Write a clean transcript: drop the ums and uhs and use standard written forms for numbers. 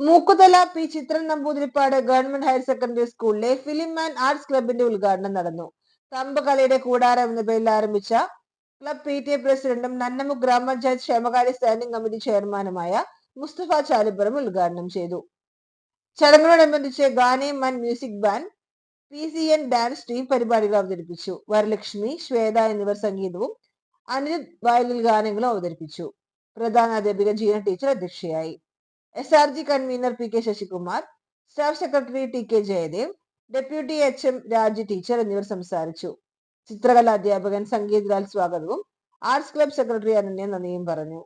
Mookkuthala P Chithran Namboothiripad government higher secondary സ്കൂളിലെ film and arts ക്ലബിന്റെ ഉദ്ഘാടനം നടന്നു. തമ്പുകളിയുടെ കൂടാരം എന്ന പേരിൽ ആരംഭിച്ച ക്ലബ് PTA പ്രസിഡന്റും നന്നമുക്ക് ഗ്രാമപഞ്ചായത്ത് ക്ഷേമകാര്യ സ്റ്റാൻഡിംഗ് കമ്മിറ്റി ചെയർമാനുമായ മുസ്തഫ ചാലിപ്പുറം ഉദ്ഘാടനം ചെയ്തു. ചടങ്ങിനോടനുബന്ധിച്ച് ഗാനയും and music band, PCN dance team പരിപാടികൾ അവതരിപ്പിച്ചു. വരലക്ഷ്മി, ശ്വേത എന്നിവർ സംഗീതവും അനിരുദ്ധ് വയലിൽ ഗാനങ്ങളും അവതരിപ്പിച്ചു. പ്രധാന അധ്യാപിക ജീന ടീച്ചർ അധ്യക്ഷയായി. SRG convener PK Sasikumar, staff secretary TK Jayadev, deputy HM Raji teacher എന്നിവർ സംസാരിച്ചു. ചിത്രകലാ അധ്യാപകൻ സംഗീത് ലാൽ സ്വാഗതവും ആർട്സ് ക്ലബ് സെക്രട്ടറി അനന്യ നന്ദിയും പറഞ്ഞു.